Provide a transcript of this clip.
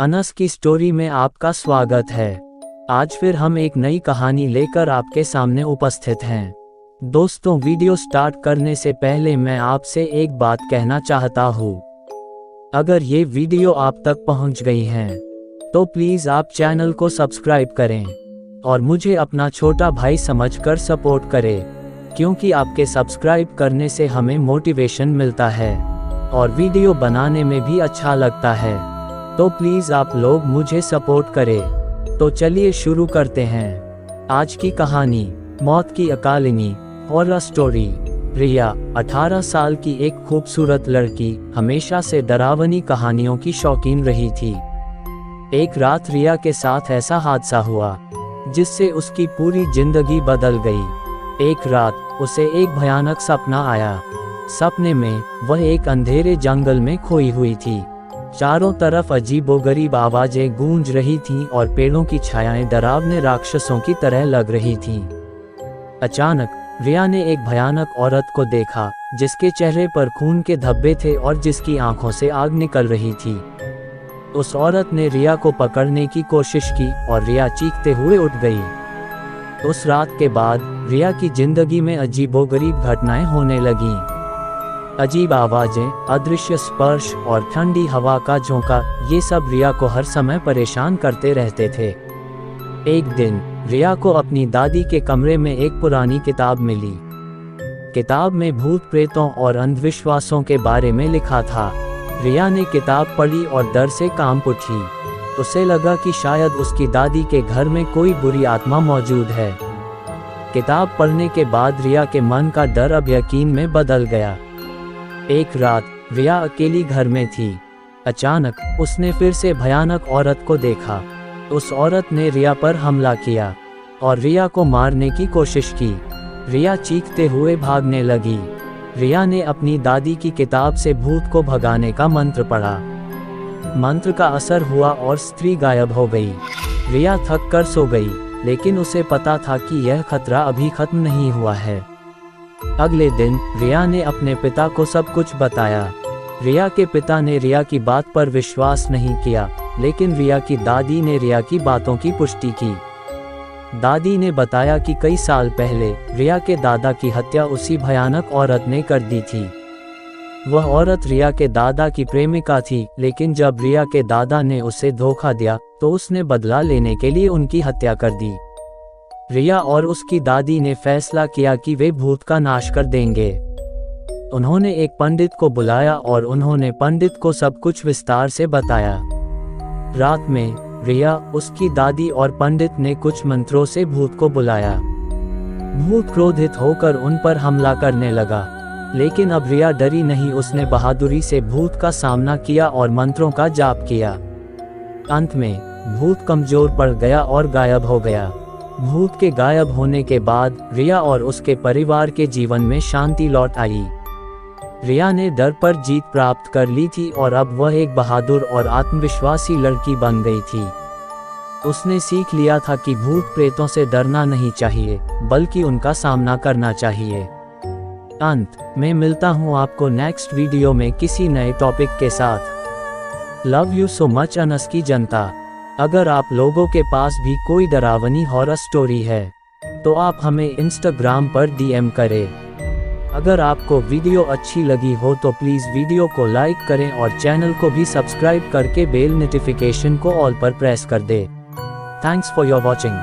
अनस की स्टोरी में आपका स्वागत है। आज फिर हम एक नई कहानी लेकर आपके सामने उपस्थित हैं। दोस्तों, वीडियो स्टार्ट करने से पहले मैं आपसे एक बात कहना चाहता हूँ। अगर ये वीडियो आप तक पहुँच गई है तो प्लीज़ आप चैनल को सब्सक्राइब करें और मुझे अपना छोटा भाई समझकर सपोर्ट करें, क्योंकि आपके सब्सक्राइब करने से हमें मोटिवेशन मिलता है और वीडियो बनाने में भी अच्छा लगता है। तो प्लीज़ आप लोग मुझे सपोर्ट करें। तो चलिए शुरू करते हैं आज की कहानी, मौत की अकालिनी हॉरर स्टोरी। रिया 18 साल की एक खूबसूरत लड़की, हमेशा से डरावनी कहानियों की शौकीन रही थी। एक रात रिया के साथ ऐसा हादसा हुआ जिससे उसकी पूरी जिंदगी बदल गई। एक रात उसे एक भयानक सपना आया। सपने में वह एक अंधेरे जंगल में खोई हुई थी। चारों तरफ अजीबोगरीब आवाजें गूंज रही थीं और पेड़ों की छायाएं डरावने राक्षसों की तरह लग रही थीं। अचानक रिया ने एक भयानक औरत को देखा जिसके चेहरे पर खून के धब्बे थे और जिसकी आंखों से आग निकल रही थी। उस औरत ने रिया को पकड़ने की कोशिश की और रिया चीखते हुए उठ गई। उस रात के बाद रिया की जिंदगी में अजीबोगरीब घटनाएं होने लगीं। अजीब आवाजें, अदृश्य स्पर्श और ठंडी हवा का झोंका, ये सब रिया को हर समय परेशान करते रहते थे। एक दिन रिया को अपनी दादी के कमरे में एक पुरानी किताब मिली। किताब में भूत प्रेतों और अंधविश्वासों के बारे में लिखा था। रिया ने किताब पढ़ी और डर से कांप उठी। उसे लगा कि शायद उसकी दादी के घर में कोई बुरी आत्मा मौजूद है। किताब पढ़ने के बाद रिया के मन का डर अब यकीन में बदल गया। एक रात रिया अकेली घर में थी। अचानक उसने फिर से भयानक औरत को देखा। उस औरत ने रिया पर हमला किया और रिया को मारने की कोशिश की। रिया चीखते हुए भागने लगी। रिया ने अपनी दादी की किताब से भूत को भगाने का मंत्र पढ़ा। मंत्र का असर हुआ और स्त्री गायब हो गई। रिया थक कर सो गई, लेकिन उसे पता था कि यह खतरा अभी खत्म नहीं हुआ है। अगले दिन रिया ने अपने पिता को सब कुछ बताया। रिया के पिता ने रिया की बात पर विश्वास नहीं किया, लेकिन रिया की दादी ने रिया की बातों की पुष्टि की। दादी ने बताया कि कई साल पहले रिया के दादा की हत्या उसी भयानक औरत ने कर दी थी। वह औरत रिया के दादा की प्रेमिका थी, लेकिन जब रिया के दादा ने उसे धोखा दिया तो उसने बदला लेने के लिए उनकी हत्या कर दी। रिया और उसकी दादी ने फैसला किया कि वे भूत का नाश कर देंगे। उन्होंने एक पंडित को बुलाया और उन्होंने पंडित को सब कुछ विस्तार से बताया। रात में रिया, उसकी दादी और पंडित ने कुछ मंत्रों से भूत को बुलाया। भूत क्रोधित होकर उन पर हमला करने लगा, लेकिन अब रिया डरी नहीं। उसने बहादुरी से भूत का सामना किया और मंत्रों का जाप किया। अंत में भूत कमजोर पड़ गया और गायब हो गया। भूत के गायब होने के बाद रिया और उसके परिवार के जीवन में शांति लौट आई। रिया ने डर पर जीत प्राप्त कर ली थी और अब वह एक बहादुर और आत्मविश्वासी लड़की बन गई थी। उसने सीख लिया था कि भूत प्रेतों से डरना नहीं चाहिए, बल्कि उनका सामना करना चाहिए। अंत में मिलता हूँ आपको नेक्स्ट वीडियो में किसी नए टॉपिक के साथ। Love you so much Anas की जनता। अगर आप लोगों के पास भी कोई डरावनी हॉरर स्टोरी है तो आप हमें इंस्टाग्राम पर डीएम करें। अगर आपको वीडियो अच्छी लगी हो तो प्लीज़ वीडियो को लाइक करें और चैनल को भी सब्सक्राइब करके बेल नोटिफिकेशन को ऑल पर प्रेस कर दें। Thanks for your watching.